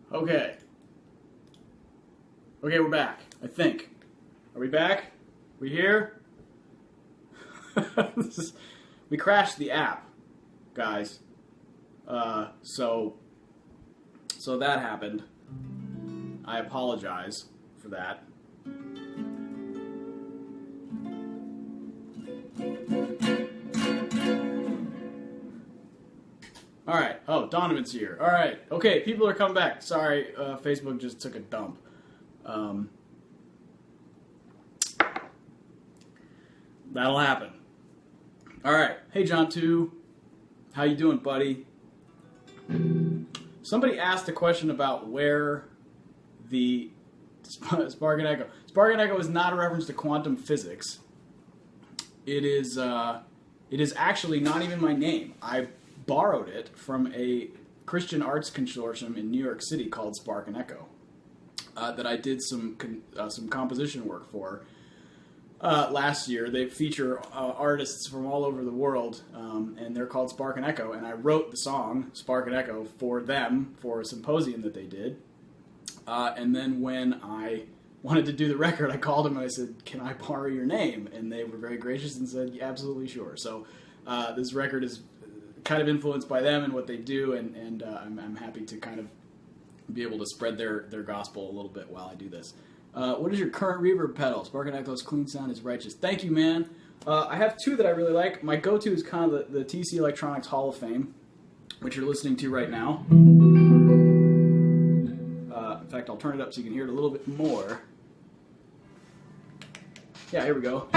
Okay. Okay, we're back, I think. Are we back? We here? We crashed the app, guys. So that happened. I apologize for that. All right. Oh, Donovan's here. All right. Okay, people are coming back. Sorry, Facebook just took a dump. That'll happen. All right. Hey, John 2. How you doing, buddy? Somebody asked a question about where the Spark and Echo. Spark and Echo is not a reference to quantum physics. It is actually not even my name. I borrowed it from a Christian arts consortium in New York City called Spark and Echo that I did some composition work for last year. They feature artists from all over the world, and they're called Spark and Echo. And I wrote the song Spark and Echo for them for a symposium that they did. And then when I wanted to do the record, I called them and I said, "Can I borrow your name?" And they were very gracious and said, "Yeah, absolutely, sure." So this record is kind of influenced by them and what they do, and I'm happy to kind of be able to spread their gospel a little bit while I do this. What is your current reverb pedal? Spark and Echo's clean sound is righteous. Thank you, man. I have two that I really like. My go-to is kind of the TC Electronics Hall of Fame, which you're listening to right now. In fact, I'll turn it up so you can hear it a little bit more. Yeah, here we go.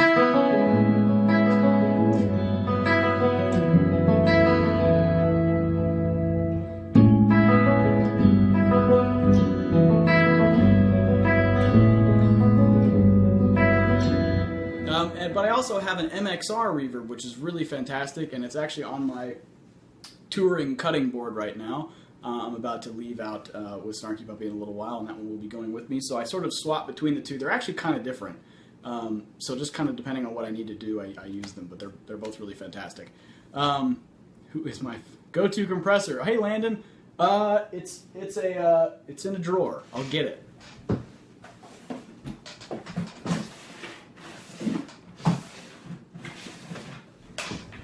But I also have an MXR reverb, which is really fantastic, and it's actually on my touring cutting board right now. I'm about to leave out with Snarky Puppy in a little while, and that one will be going with me. So I sort of swap between the two. They're actually kind of different. So just kind of depending on what I need to do, I use them, but they're both really fantastic. Who is my go-to compressor? Hey, Landon. It's in a drawer. I'll get it.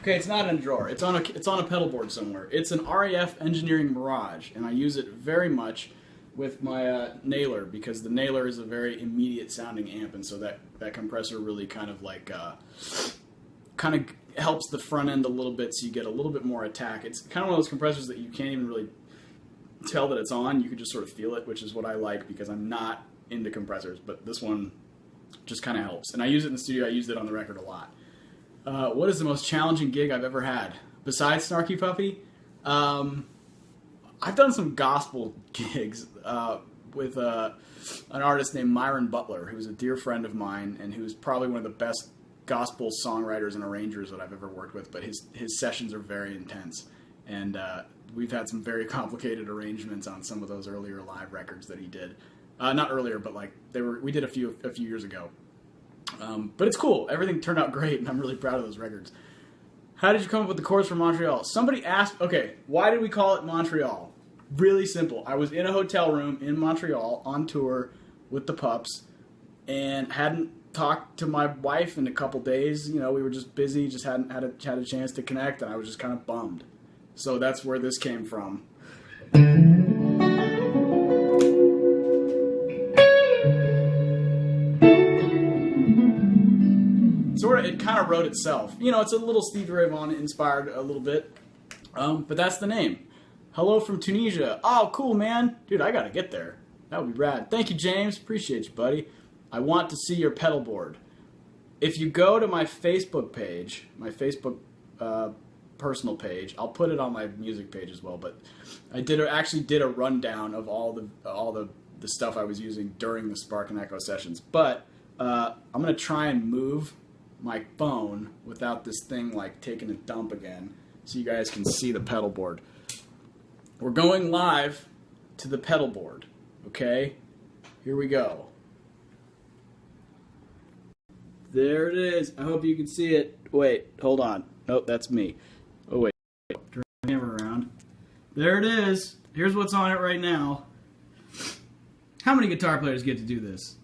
Okay, it's not in a drawer. It's on a pedal board somewhere. It's an REF Engineering Mirage, and I use it very much with my Nailer, because the Nailer is a very immediate sounding amp, and so that compressor really kind of helps the front end a little bit, so you get a little bit more attack. It's kind of one of those compressors that you can't even really tell that it's on. You can just sort of feel it, which is what I like, because I'm not into compressors, but this one just kind of helps. And I use it in the studio. I used it on the record a lot. What is the most challenging gig I've ever had? Besides Snarky Puppy? I've done some gospel gigs with an artist named Myron Butler, who's a dear friend of mine and who's probably one of the best gospel songwriters and arrangers that I've ever worked with, but his sessions are very intense. And we've had some very complicated arrangements on some of those earlier live records that he did. Not earlier, but we did a few years ago. But it's cool. Everything turned out great, and I'm really proud of those records. How did you come up with the chords for Montreal? Somebody asked, okay, why did we call it Montreal? Really simple. I was in a hotel room in Montreal on tour with the Pups and hadn't talked to my wife in a couple days. You know, we were just busy, just hadn't had a chance to connect, and I was just kind of bummed. So that's where this came from. It kind of wrote itself. You know, it's a little Stevie Ray Vaughan inspired a little bit. But that's the name. Hello from Tunisia. Oh, cool, man. Dude, I got to get there. That would be rad. Thank you, James. Appreciate you, buddy. I want to see your pedal board. If you go to my Facebook page, my Facebook personal page, I'll put it on my music page as well, but I actually did a rundown of all the stuff I was using during the Spark and Echo sessions. But I'm going to try and move my phone without this thing taking a dump again, so you guys can see the pedal board. We're going live to the pedal board, okay? Here we go. There it is. I hope you can see it. Wait, hold on. Nope, that's me. Oh, wait. Turn the camera around. There it is. Here's what's on it right now. How many guitar players get to do this?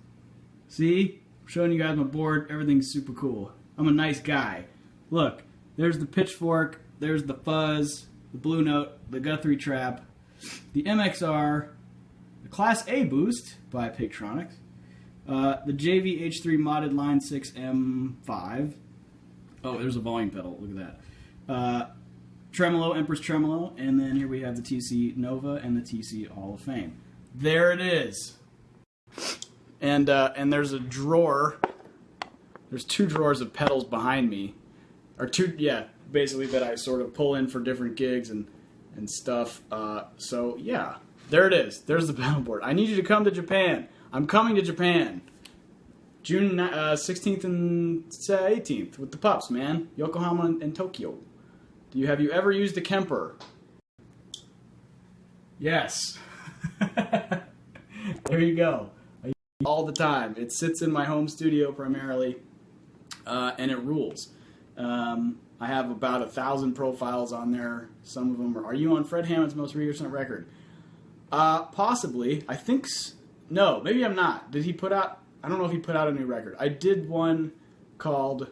See? I'm showing you guys my board. Everything's super cool. I'm a nice guy. Look, there's the pitchfork, there's the fuzz, the blue note, the Guthrie trap, the MXR, the Class A boost by Pigtronics, the JV-H3 modded Line 6 M5. Oh, there's a volume pedal. Look at that. Tremolo, Empress Tremolo, and then here we have the TC Nova and the TC Hall of Fame. There it is. And there's a drawer. There's 2 drawers of pedals behind me. Or 2, yeah, basically that I sort of pull in for different gigs and stuff. So, yeah, there it is. There's the pedal board. I need you to come to Japan. I'm coming to Japan. June 16th and 18th with the pups, man. Yokohama and Tokyo. Have you ever used a Kemper? Yes. There you go. I use it all the time. It sits in my home studio primarily, and it rules. I have about 1,000 profiles on there. Some of them are you on Fred Hammond's most recent record? Possibly. I think... No, maybe I'm not. Did he put out... I don't know if he put out a new record. I did one called...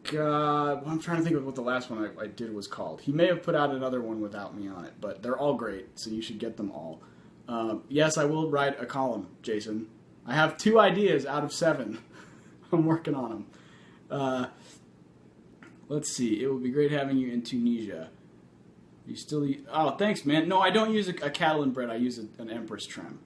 God, I'm trying to think of what the last one I did was called. He may have put out another one without me on it, but they're all great, so you should get them all. Yes, I will write a column, Jason. I have 2 ideas out of 7. I'm working on them. Let's see. It would be great having you in Tunisia. You still... Oh, thanks, man. No, I don't use a cattle and bread. I use an Empress Trem.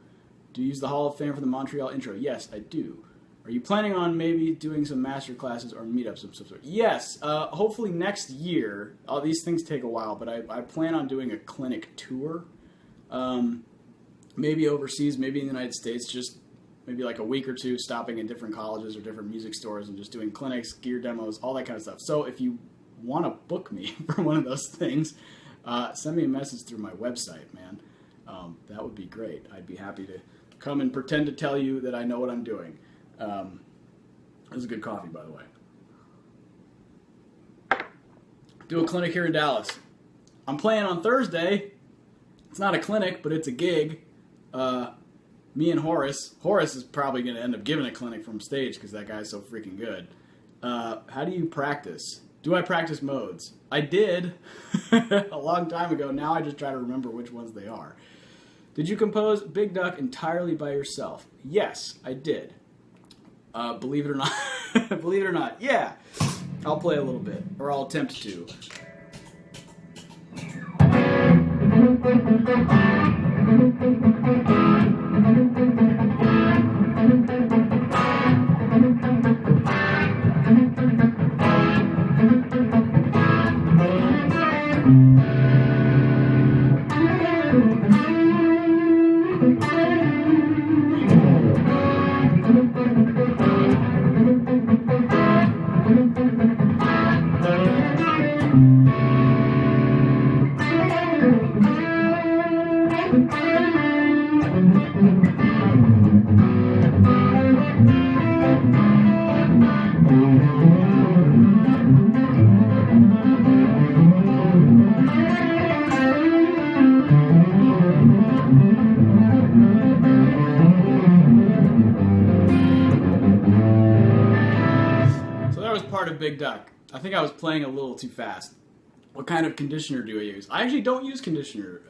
Do you use the Hall of Fame for the Montreal intro? Yes, I do. Are you planning on maybe doing some master classes or meetups of some sort? Yes, hopefully next year. These things take a while, but I plan on doing a clinic tour. Maybe overseas, maybe in the United States, just maybe like a week or 2 stopping in different colleges or different music stores and just doing clinics, gear demos, all that kind of stuff. So if you want to book me for one of those things, send me a message through my website, man. That would be great. I'd be happy to come and pretend to tell you that I know what I'm doing. This is good coffee, by the way. Do a clinic here in Dallas. I'm playing on Thursday. It's not a clinic, but it's a gig. Me and Horace. Horace is probably going to end up giving a clinic from stage because that guy's so freaking good. How do you practice? Do I practice modes? I did a long time ago. Now I just try to remember which ones they are. Did you compose Big Duck entirely by yourself? Yes, I did. Believe it or not. Believe it or not. Yeah. I'll play a little bit, or I'll attempt to. Part of Big Duck. I think I was playing a little too fast. What kind of conditioner do I use? I actually don't use conditioner,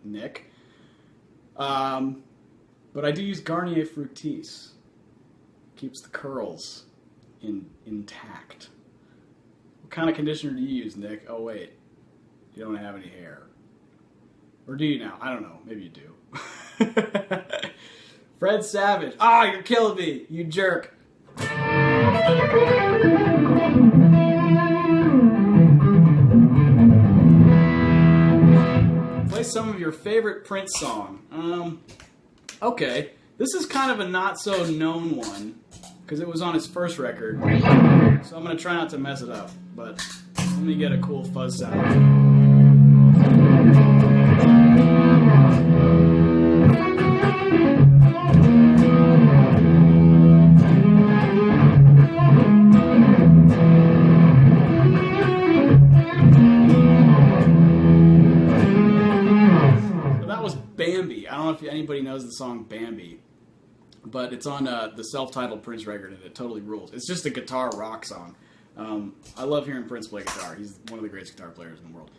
Nick. But I do use Garnier Fructis. Keeps the curls intact. What kind of conditioner do you use, Nick? Oh, wait. You don't have any hair. Or do you now? I don't know. Maybe you do. Fred Savage. Ah, you're killing me, you jerk. Play some of your favorite Prince song. Okay. This is kind of a not-so-known one, because it was on his first record. So I'm going to try not to mess it up, but let me get a cool fuzz sound. I don't know if anybody knows the song Bambi, but it's on the self-titled Prince record, and it totally rules. It's just a guitar rock song. I love hearing Prince play guitar. He's one of the greatest guitar players in the world.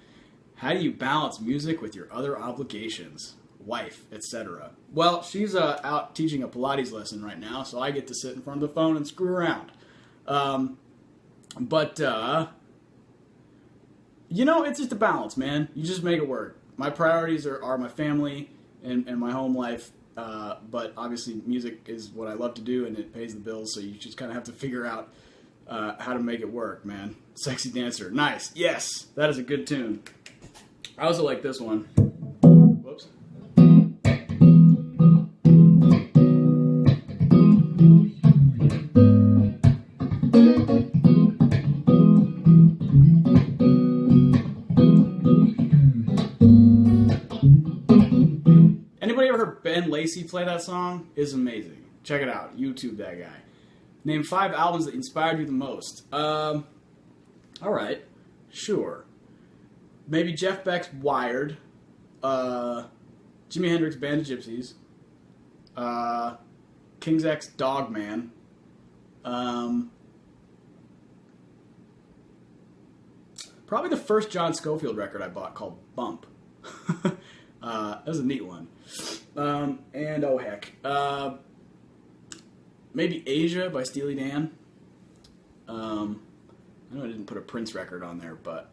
How do you balance music with your other obligations? Wife, etc. Well, she's out teaching a Pilates lesson right now, so I get to sit in front of the phone and screw around. But it's just a balance, man. You just make it work. My priorities are my family and my home life, but obviously music is what I love to do, and it pays the bills, so you just kind of have to figure out how to make it work, man. Sexy Dancer. Nice. Yes, that is a good tune. I also like this one. Whoops. Anybody ever heard Ben Lacey play that song? It's amazing. Check it out. YouTube that guy. Name 5 albums that inspired you the most. All right. Sure. Maybe Jeff Beck's Wired. Jimi Hendrix' Band of Gypsies. King's X Dogman. Probably the first John Scofield record I bought called Bump. That was a neat one. And oh heck. Maybe Asia by Steely Dan. I know I didn't put a Prince record on there, but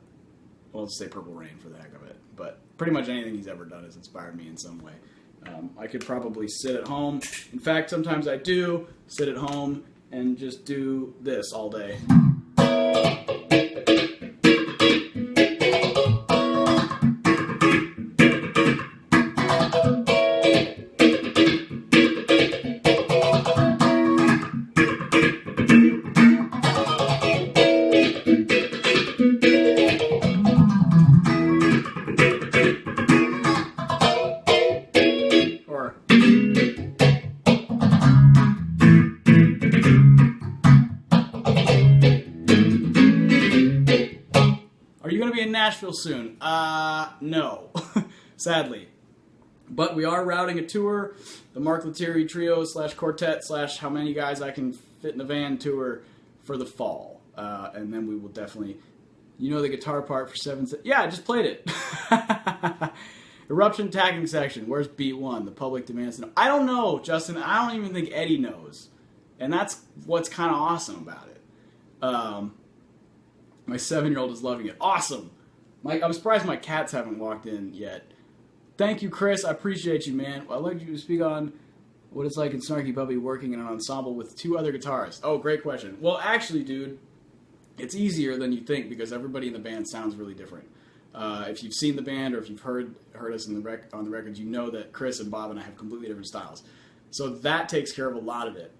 I'll just say Purple Rain for the heck of it. But pretty much anything he's ever done has inspired me in some way. I could probably sit at home. In fact, sometimes I do sit at home and just do this all day. Nashville soon? No, sadly. But we are routing a tour, the Mark Lettieri Trio / Quartet / How Many Guys I Can Fit in a Van tour for the fall. And then we will definitely, the guitar part for 7. Yeah, I just played it. Eruption Tacking Section. Where's beat 1? The public demands to know. I don't know, Justin. I don't even think Eddie knows. And that's what's kind of awesome about it. My 7-year-old is loving it. Awesome. I'm surprised my cats haven't walked in yet. Thank you, Chris. I appreciate you, man. I'd like you to speak on what it's like in Snarky Puppy working in an ensemble with 2 other guitarists. Oh, great question. Well, actually, dude, it's easier than you think because everybody in the band sounds really different. If you've seen the band or if you've heard us on the records, you know that Chris and Bob and I have completely different styles. So that takes care of a lot of it.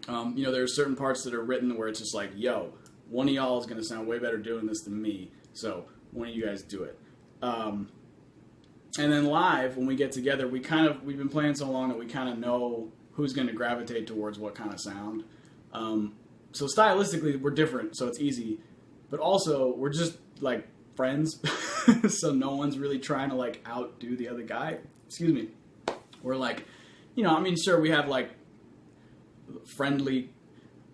There are certain parts that are written where it's just like, yo, one of y'all is going to sound way better doing this than me. So one of you guys do it. And then live, when we get together, we've been playing so long that we kind of know who's going to gravitate towards what kind of sound. So stylistically, we're different, so it's easy. But also, we're just, like, friends. So no one's really trying to, like, outdo the other guy. Excuse me. We're like, sure, we have, like, friendly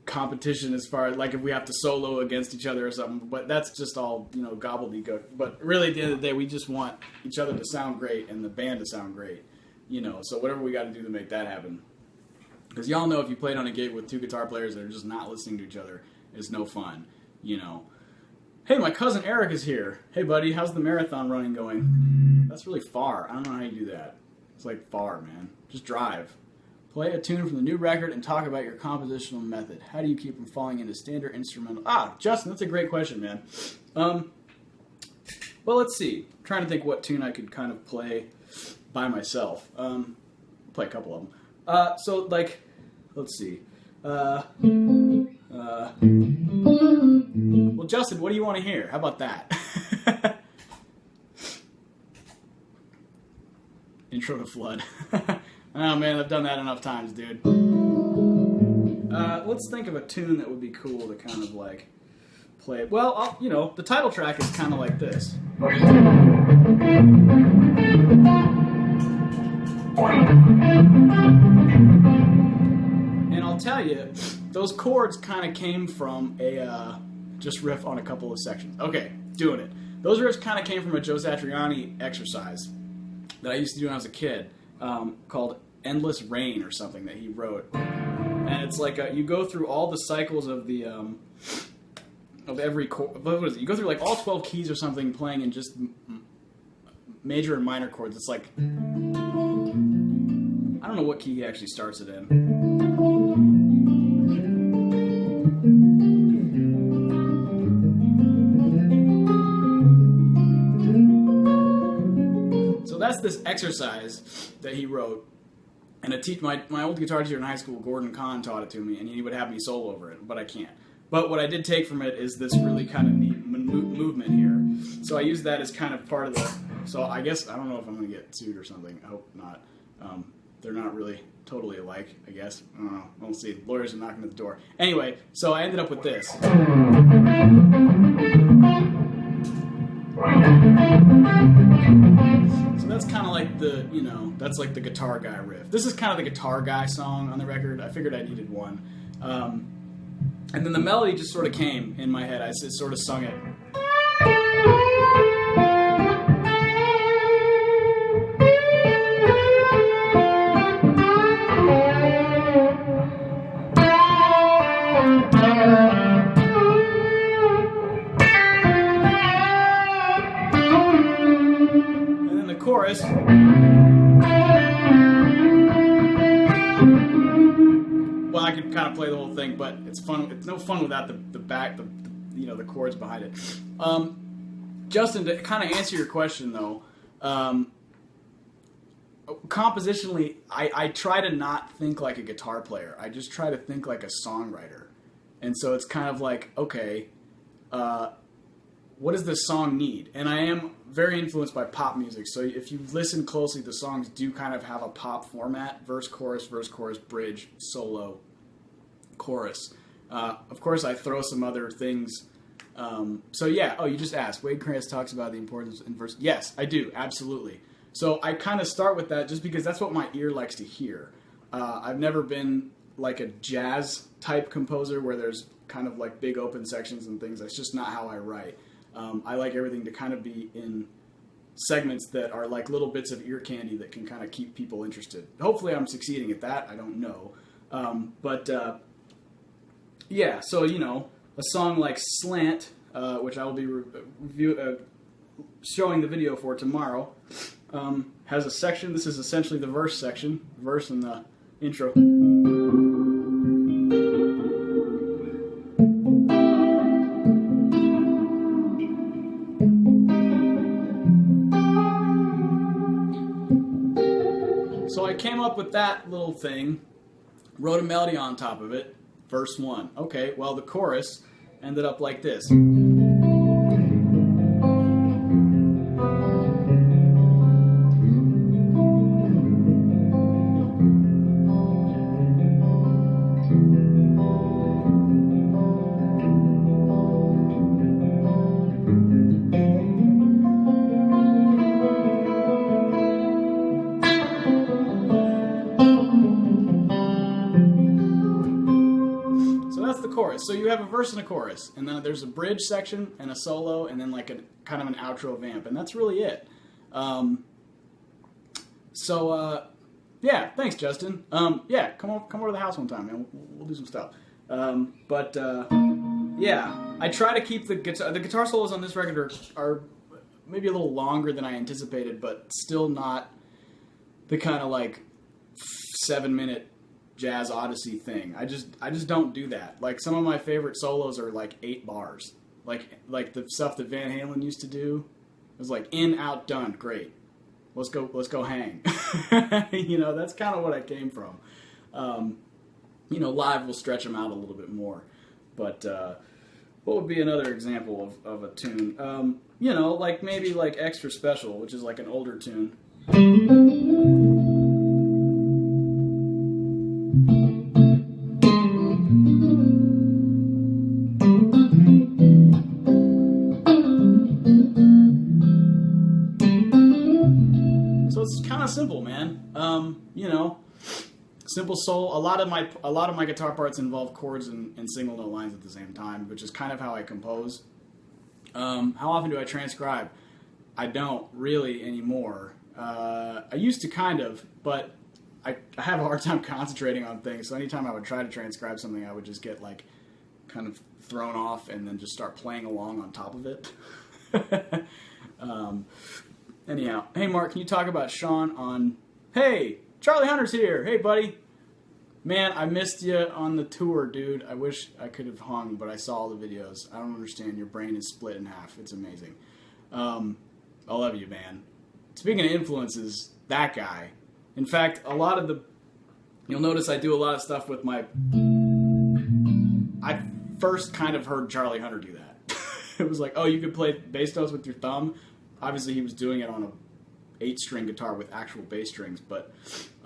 competition as far as like if we have to solo against each other or something, but that's just all gobbledygook. But really at the end of the day we just want each other to sound great and the band to sound great, so whatever we got to do to make that happen, because y'all know if you played on a gig with 2 guitar players that are just not listening to each other, it's no fun. Hey, my cousin Eric is here. Hey buddy, how's the marathon running going? That's really far. I don't know how you do that. It's like far, man. Just drive. Play a tune from the new record and talk about your compositional method. How do you keep from falling into standard instrumental? Justin, that's a great question, man. Well, let's see. I'm trying to think what tune I could kind of play by myself. Play a couple of them. So, like, let's see. Well, Justin, what do you want to hear? How about that? Intro to Flood. Oh, man, I've done that enough times, dude. Let's think of a tune that would be cool to kind of, like, play. Well, the title track is kind of like this. And I'll tell you, those chords kind of came from a just riff on a couple of sections. Okay, doing it. Those riffs kind of came from a Joe Satriani exercise that I used to do when I was a kid, called Endless Rain or something that he wrote. And it's like you go through all the cycles of the of every chord. What is it? You go through like all 12 keys or something, playing in just major and minor chords. It's like, I don't know what key he actually starts it in. So that's this exercise that he wrote. And my old guitar teacher in high school, Gordon Kahn, taught it to me, and he would have me solo over it, but I can't. But what I did take from it is this really kind of neat movement here. So I use that as kind of part of the... So I guess, I don't know if I'm going to get sued or something. I hope not. They're not really totally alike, I guess. I don't know. We'll see. Lawyers are knocking at the door. Anyway, so I ended up with this. So that's kind of like the, that's like the guitar guy riff. This is kind of the guitar guy song on the record. I figured I needed one. And then the melody just sort of came in my head. I just sort of sung it. And then the chorus. Well, I could kind of play the whole thing, but it's fun. It's no fun without the chords behind it. Justin, to kind of answer your question though, compositionally, I try to not think like a guitar player. I just try to think like a songwriter, and so it's kind of like, okay, what does this song need? And I am very influenced by pop music, so if you listen closely, the songs do kind of have a pop format: verse, chorus, bridge, solo, chorus. Of course, I throw some other things. So yeah, you just asked. Wade Krantz talks about the importance in verse. Yes, I do, absolutely. So I kind of start with that just because that's what my ear likes to hear. I've never been like a jazz type composer where there's kind of like big open sections and things. That's just not how I write. I like everything to kind of be in segments that are like little bits of ear candy that can kind of keep people interested. Hopefully I'm succeeding at that. I don't know. Yeah, so, a song like Slant, which I will be showing the video for tomorrow, has a section. This is essentially the verse section, verse and the intro. So I came up with that little thing, wrote a melody on top of it, verse 1. Okay, well, the chorus ended up like this. So you have a verse and a chorus, and then there's a bridge section and a solo, and then like a kind of an outro vamp, and that's really it. Yeah, thanks, Justin. Yeah, come over to the house one time, man. We'll do some stuff. Yeah, I try to keep the guitar solos on this record are maybe a little longer than I anticipated, but still not the kind of like 7-minute jazz odyssey thing. I just don't do that. Like some of my favorite solos are like 8 bars. Like the stuff that Van Halen used to do. It was like in, out, done. Great. Let's go hang. That's kind of what I came from. Live will stretch them out a little bit more. But what would be another example of a tune? Like maybe like Extra Special, which is like an older tune. of simple, man. Simple soul. A lot of my guitar parts involve chords and single note lines at the same time, which is kind of how I compose. How often do I transcribe? I don't really anymore. I used to kind of, but I have a hard time concentrating on things. So anytime I would try to transcribe something, I would just get like kind of thrown off and then just start playing along on top of it. Anyhow, hey Mark, can you talk about Sean on... Hey, Charlie Hunter's here. Hey, buddy. Man, I missed you on the tour, dude. I wish I could have hung, but I saw all the videos. I don't understand. Your brain is split in half. It's amazing. I love you, man. Speaking of influences, that guy. In fact, a lot of the... You'll notice I do a lot of stuff with my... I first kind of heard Charlie Hunter do that. It was like, oh, you could play bass notes with your thumb. Obviously, he was doing it on a 8-string guitar with actual bass strings, but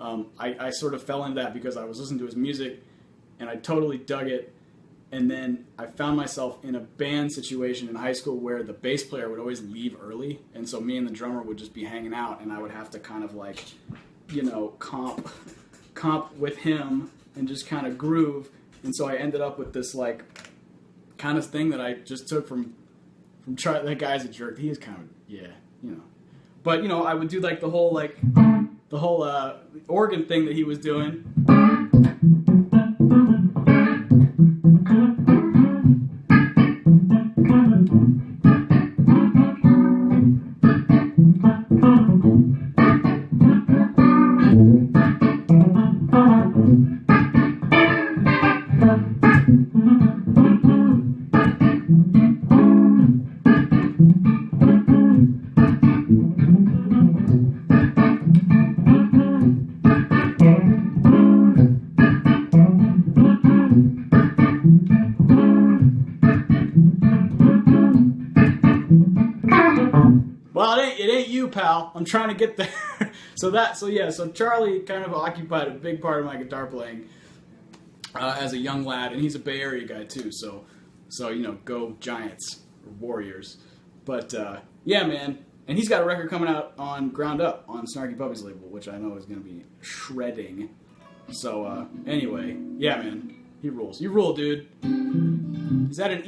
I sort of fell into that because I was listening to his music, and I totally dug it. And then I found myself in a band situation in high school where the bass player would always leave early, and so me and the drummer would just be hanging out, and I would have to kind of like, comp with him and just kind of groove. And so I ended up with this like kind of thing that I just took from Charlie. That guy's a jerk. He is kind of, But, I would do like the whole organ thing that he was doing. Well, it ain't you, pal. I'm trying to get there. So Charlie kind of occupied a big part of my guitar playing as a young lad, and he's a Bay Area guy too. So go Giants or Warriors. But yeah, man, and he's got a record coming out on Ground Up on Snarky Puppy's label, which I know is going to be shredding. So anyway, yeah, man, he rules. You rule, dude. Is that an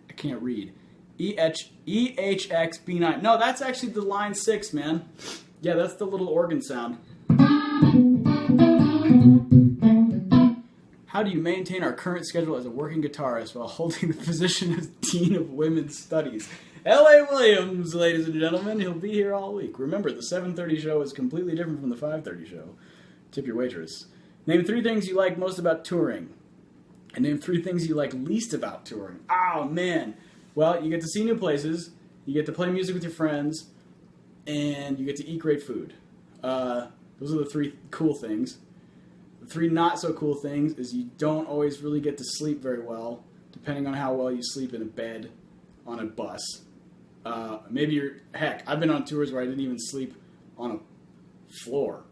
I can't read. EHX-B9. No, that's actually the line 6, man. Yeah, that's the little organ sound. How do you maintain our current schedule as a working guitarist while holding the position as Dean of Women's Studies? L.A. Williams, ladies and gentlemen. He'll be here all week. Remember, the 7:30 show is completely different from the 5:30 show. Tip your waitress. Name 3 things you like most about touring. And name 3 things you like least about touring. Oh, man. Well, you get to see new places, you get to play music with your friends, and you get to eat great food. Those are the 3 cool things. The 3 not so cool things is you don't always really get to sleep very well, depending on how well you sleep in a bed on a bus. I've been on tours where I didn't even sleep on a floor.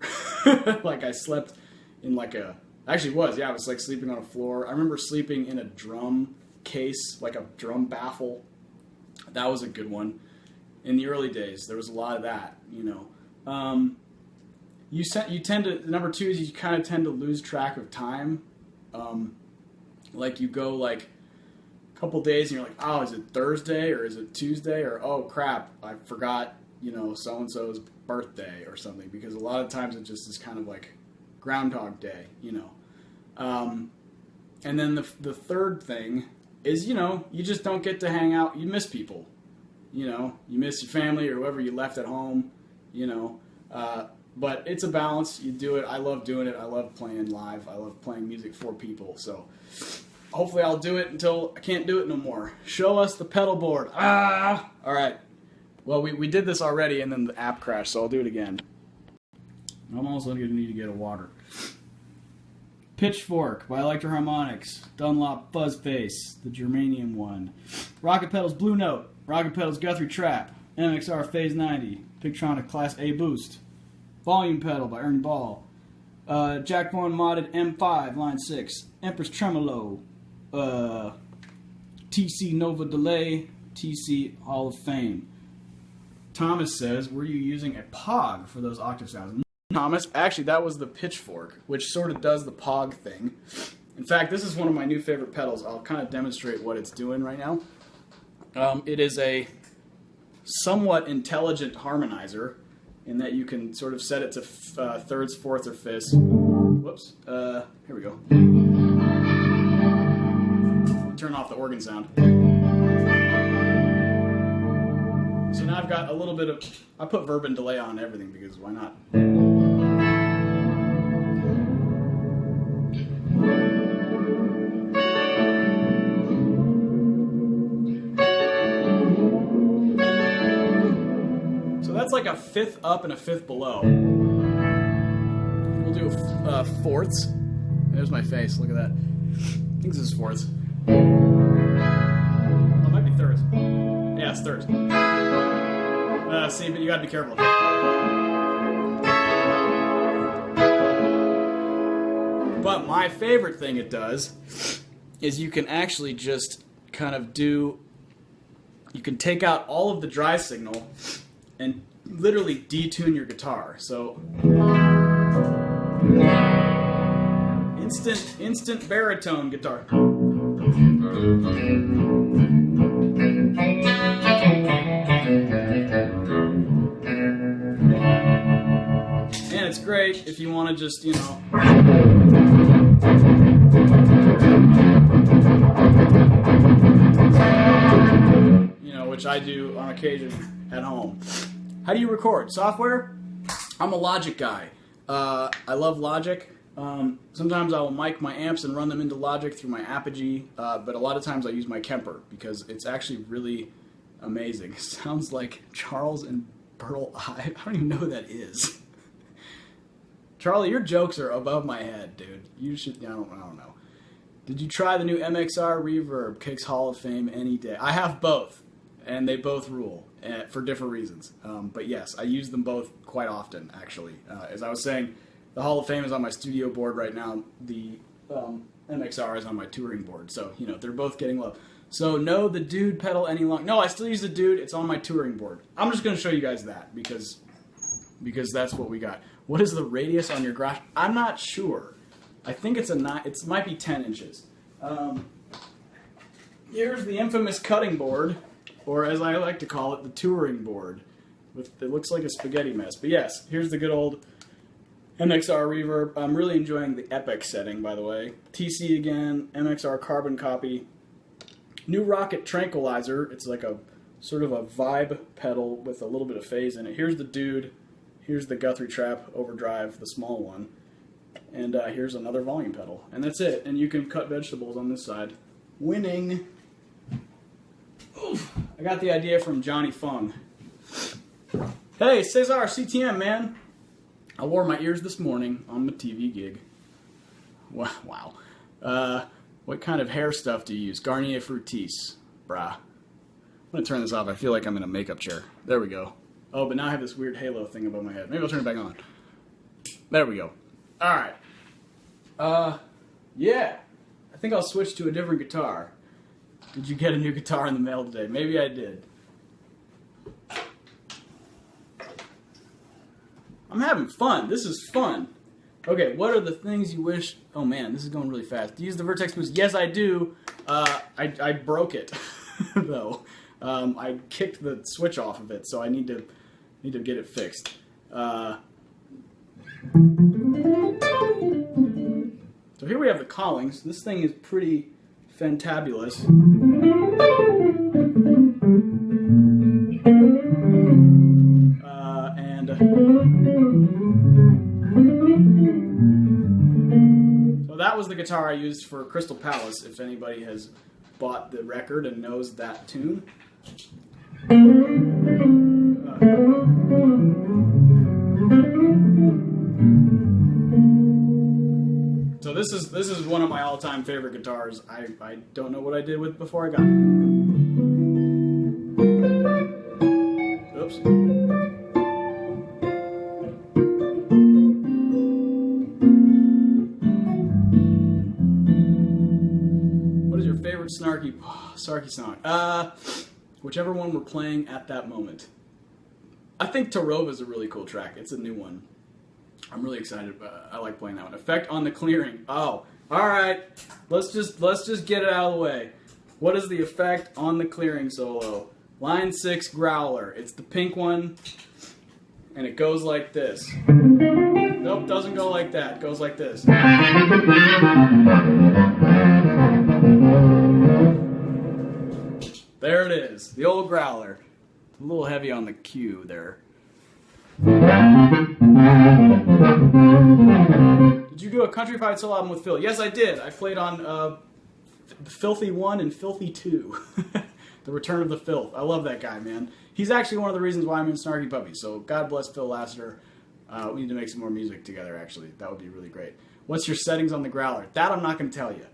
Like I slept in I was like sleeping on a floor. I remember sleeping in a drum case, like a drum baffle. That was a good one. In the early days, there was a lot of that, You tend to, number 2 is you kind of tend to lose track of time. Like you go like a couple days and you're like, oh, is it Thursday or is it Tuesday? Or, oh crap, I forgot, so-and-so's birthday or something. Because a lot of times it just is kind of like Groundhog Day, And then the third thing is, you just don't get to hang out. You miss people, you miss your family or whoever you left at home, but it's a balance. You do it. I love doing it. I love playing live. I love playing music for people. So hopefully I'll do it until I can't do it no more. Show us the pedal board. All right. Well, we did this already and then the app crashed, so I'll do it again. I'm also going to need to get a water. Pitchfork by Electro Harmonics, Dunlop Fuzzface, the Germanium one. Rocket Pedals Blue Note, Rocket Pedals Guthrie Trap, MXR Phase 90, Pictronic Class A Boost. Volume Pedal by Ernie Ball. Jack Vaughan modded M5, line 6. Empress Tremolo. TC Nova Delay, TC Hall of Fame. Thomas says, were you using a Pog for those octave sounds? Thomas, actually that was the Pitchfork, which sort of does the Pog thing. In fact, this is one of my new favorite pedals. I'll kind of demonstrate what it's doing right now. It is a somewhat intelligent harmonizer in that you can sort of set it to thirds, fourths, or fifths. Whoops. Here we go. Turn off the organ sound. So now I've got a little bit of... I put verb and delay on everything because why not? So that's like a fifth up and a fifth below. We'll do fourths. There's my face. Look at that. I think this is fourths. Oh, it might be thirds. Yeah, it's thirds. See, but you gotta be careful. But my favorite thing it does is you can actually just kind of do... You can take out all of the dry signal and literally detune your guitar. So... Instant baritone guitar. And it's great if you want to just, you know... which I do on occasion at home. How do you record? Software? I'm a Logic guy. I love Logic. Sometimes I will mic my amps and run them into Logic through my Apogee, but a lot of times I use my Kemper because it's actually really amazing. It sounds like Charles and Pearl I don't even know who that is. Charlie, your jokes are above my head, dude. You should, I don't know. Did you try the new MXR Reverb? Kicks Hall of Fame any day. I have both, and they both rule for different reasons. But yes, I use them both quite often, actually. As I was saying, the Hall of Fame is on my studio board right now. The MXR is on my touring board. So, they're both getting love. So, no, the Dude pedal any longer. No, I still use the Dude. It's on my touring board. I'm just going to show you guys that because that's what we got. What is the radius on your garage? I'm not sure. I think it's it might be 10 inches. Here's the infamous cutting board, or as I like to call it, the touring board. It looks like a spaghetti mess. But yes, here's the good old MXR Reverb. I'm really enjoying the Epic setting, by the way. TC again, MXR carbon copy. New Rocket Tranquilizer. It's like a sort of a vibe pedal with a little bit of phase in it. Here's the Dude. Here's the Guthrie Trap Overdrive, the small one. And here's another volume pedal. And that's it. And you can cut vegetables on this side. Winning. Oof. I got the idea from Johnny Fung. Hey, Cesar CTM, man. I wore my ears this morning on my TV gig. Wow. What kind of hair stuff do you use? Garnier Fructis. Brah. I'm going to turn this off. I feel like I'm in a makeup chair. There we go. Oh, but now I have this weird halo thing above my head. Maybe I'll turn it back on. There we go. Alright. Yeah. I think I'll switch to a different guitar. Did you get a new guitar in the mail today? Maybe I did. I'm having fun. This is fun. Okay, what are the things you wish... Oh man, this is going really fast. Do you use the Vertex boost? Yes, I do. I broke it, though. I kicked the switch off of it, so I need to get it fixed. So here we have the Collings. This thing is pretty fantabulous. So that was the guitar I used for Crystal Palace, if anybody has bought the record and knows that tune. So this is one of my all-time favorite guitars. I don't know what I did with it before I got it. Oops. What is your favorite snarky song? Whichever one we're playing at that moment. I think Tarova is a really cool track. It's a new one. I'm really excited. I like playing that one. Effect on the clearing. Oh, all right. Let's just get it out of the way. What is the effect on the clearing solo? Line 6 growler. It's the pink one, and it goes like this. Nope, doesn't go like that. It goes like this. There it is. The old growler. A little heavy on the Q there. Did you do a Countryfied solo album with Phil? Yes, I did. I played on Filthy 1 and Filthy 2. The Return of the Filth. I love that guy, man. He's actually one of the reasons why I'm in Snarky Puppy. So God bless Phil Lassiter. We need to make some more music together, actually. That would be really great. What's your settings on the growler? That I'm not going to tell you.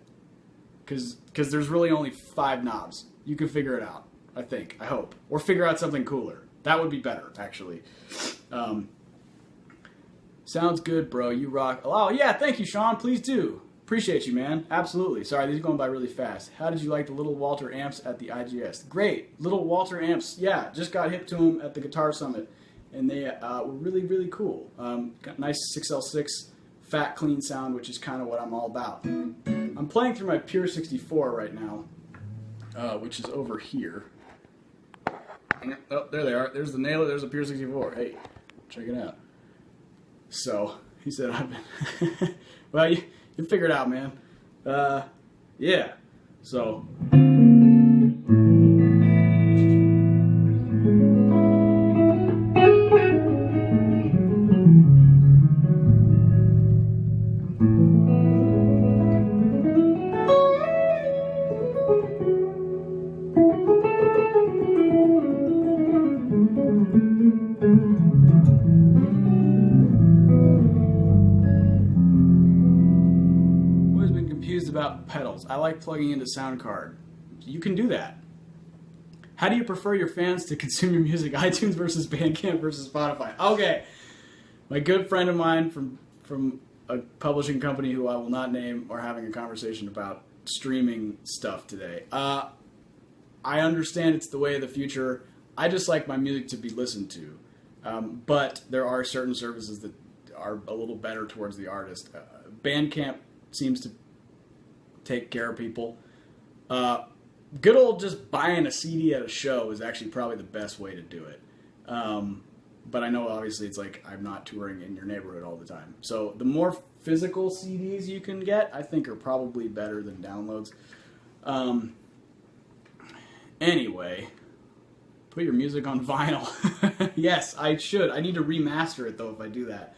Because there's really only 5 knobs. You can figure it out, I think. I hope. Or figure out something cooler. That would be better, actually. Sounds good, bro. You rock. Oh, yeah, thank you, Sean. Please do. Appreciate you, man. Absolutely. Sorry, these are going by really fast. How did you like the Little Walter amps at the IGS? Great. Little Walter amps. Yeah, just got hip to them at the Guitar Summit. And they were really, really cool. Got nice 6L6 fat, clean sound, which is kind of what I'm all about. I'm playing through my Pure 64 right now, which is over here. Oh, there they are. There's the nailer. There's a Pure 64. Hey, check it out. So, he said, I've been... Well, you figure it out, man. Yeah. So... about pedals. I like plugging into sound card. You can do that. How do you prefer your fans to consume your music? iTunes versus Bandcamp versus Spotify. Okay. My good friend of mine from a publishing company who I will not name are having a conversation about streaming stuff today. I understand it's the way of the future. I just like my music to be listened to. But there are certain services that are a little better towards the artist. Bandcamp seems to take care of people. Good old just buying a CD at a show is actually probably the best way to do it. But I know obviously it's like I'm not touring in your neighborhood all the time. So the more physical CDs you can get, I think are probably better than downloads. Anyway, put your music on vinyl. Yes, I should. I need to remaster it though if I do that.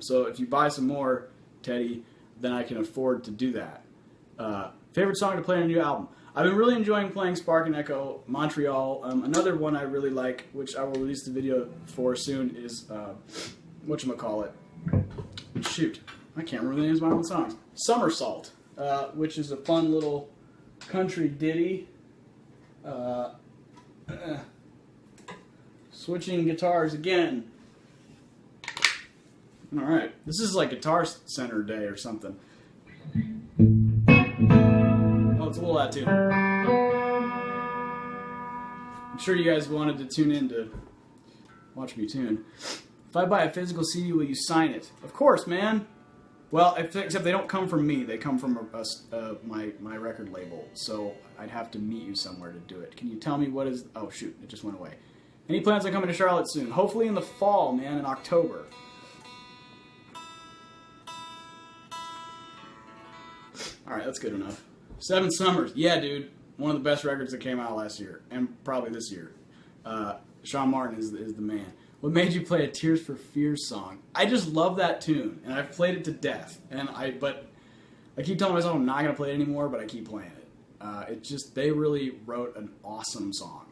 So if you buy some more, Teddy, then I can afford to do that. Favorite song to play on a new album? I've been really enjoying playing Spark and Echo Montreal. Another one I really like, which I will release the video for soon, is whatchamacallit. Shoot, I can't remember the names of my own songs. Somersault, which is a fun little country ditty. Switching guitars again. All right, this is like Guitar Center Day or something. It's a little out tune. I'm sure you guys wanted to tune in to watch me tune. If I buy a physical CD, will you sign it? Of course, man. Well, except they don't come from me. They come from my record label. So I'd have to meet you somewhere to do it. Can you tell me what is... Oh, shoot. It just went away. Any plans on coming to Charlotte soon? Hopefully in the fall, man, in October. All right, that's good enough. 7 Summers. Yeah, dude. One of the best records that came out last year. And probably this year. Sean Martin is the man. What made you play a Tears for Fears song? I just love that tune. And I've played it to death. But I keep telling myself I'm not going to play it anymore, but I keep playing it. They really wrote an awesome song.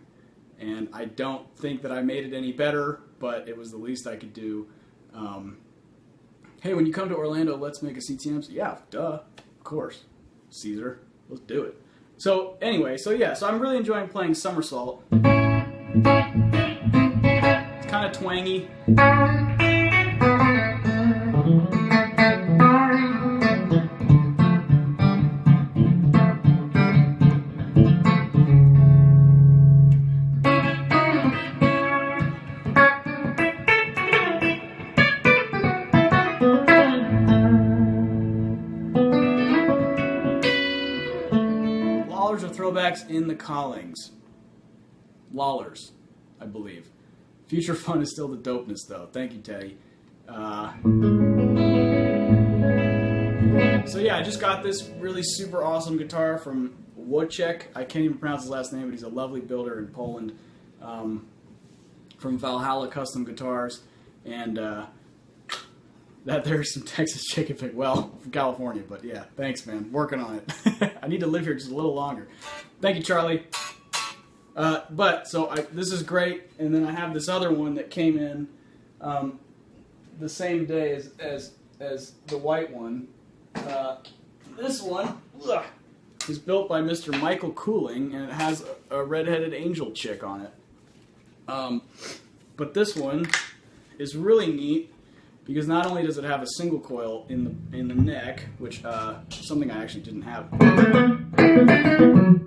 And I don't think that I made it any better, but it was the least I could do. Hey, when you come to Orlando, let's make a CTM. Yeah, duh. Of course. Caesar. Let's do it. So, anyway, so I'm really enjoying playing Somersault. It's kind of twangy. Throwbacks in the Callings. Lollers, I believe. Future Fun is still the dopeness, though. Thank you, Teddy. So yeah, I just got this really super awesome guitar from Wojciech. I can't even pronounce his last name, but he's a lovely builder in Poland. From Valhalla Custom Guitars. And that there's some Texas chicken finger. Well, from California, but yeah, thanks, man. Working on it. I need to live here just a little longer. Thank you, Charlie. This is great, and then I have this other one that came in the same day as the white one. This one is built by Mr. Michael Cooling, and it has a red-headed angel chick on it. But this one is really neat because not only does it have a single coil in the neck, which something I actually didn't have.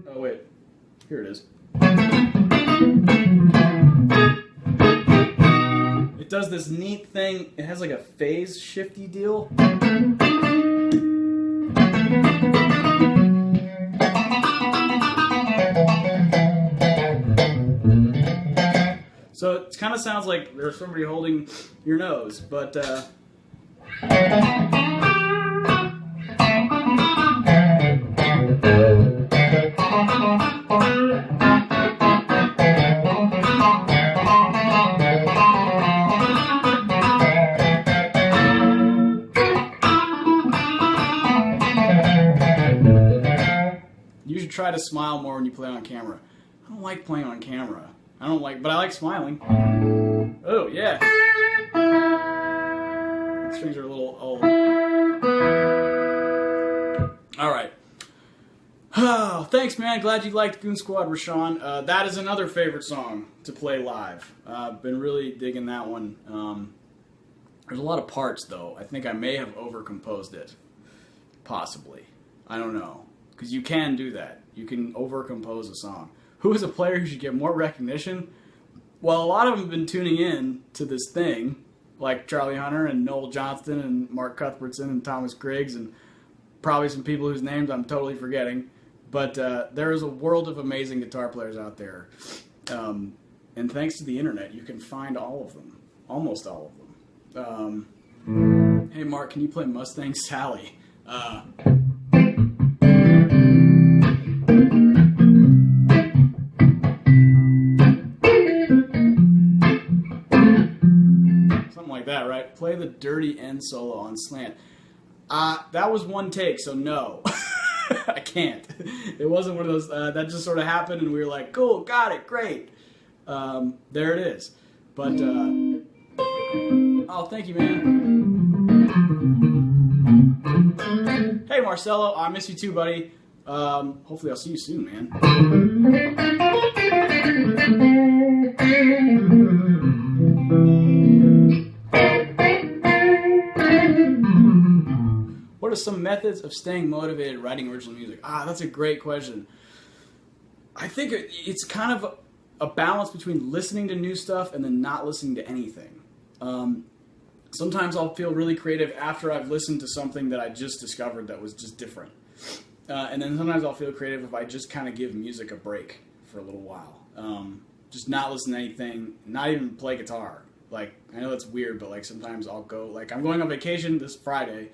Oh wait, here it is. It does this neat thing. It has like a phase shifty deal. So it kind of sounds like there's somebody holding your nose, but you should try to smile more when you play on camera. I don't like playing on camera. But I like smiling. Oh, yeah. The strings are a little old. All right. Oh, thanks, man. Glad you liked Goon Squad, Rashawn. That is another favorite song to play live. I've been really digging that one. There's a lot of parts, though. I think I may have overcomposed it. Possibly. I don't know. Because you can do that. You can overcompose a song. Who is a player who should get more recognition? Well, a lot of them have been tuning in to this thing, like Charlie Hunter and Noel Johnston and Mark Cuthbertson and Thomas Griggs and probably some people whose names I'm totally forgetting. But there is a world of amazing guitar players out there. And thanks to the internet, you can find all of them. Almost all of them. Hey, Mark, can you play Mustang Sally? That right? Play the dirty end solo on Slant. That was one take, so no. I can't. It wasn't one of those, that just sort of happened and we were like, cool, got it, great. There it is. But, oh, thank you, man. Hey, Marcelo, I miss you too, buddy. Hopefully I'll see you soon, man. What are some methods of staying motivated writing original music? That's a great question. I think it's kind of a balance between listening to new stuff and then not listening to anything. Sometimes I'll feel really creative after I've listened to something that I just discovered that was just different. And then sometimes I'll feel creative if I just kind of give music a break for a little while. Just not listen to anything, not even play guitar. Like, I know that's weird, but like sometimes I'll go, like I'm going on vacation this Friday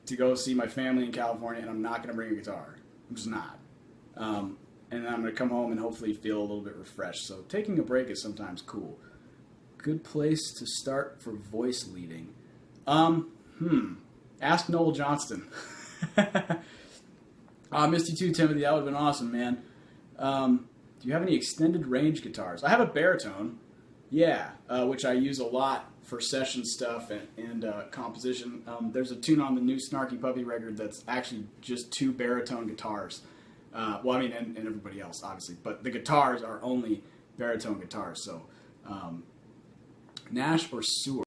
to go see my family in California, and I'm not going to bring a guitar. I'm just not. And then I'm going to come home and hopefully feel a little bit refreshed. So taking a break is sometimes cool. Good place to start for voice leading. Ask Noel Johnston. Missed you too, Timothy. That would have been awesome, man. Do you have any extended range guitars? I have a baritone. Yeah, which I use a lot for session stuff and composition. There's a tune on the new Snarky Puppy record that's actually just 2 baritone guitars. And everybody else, obviously. But the guitars are only baritone guitars. So, Nash or Sewer?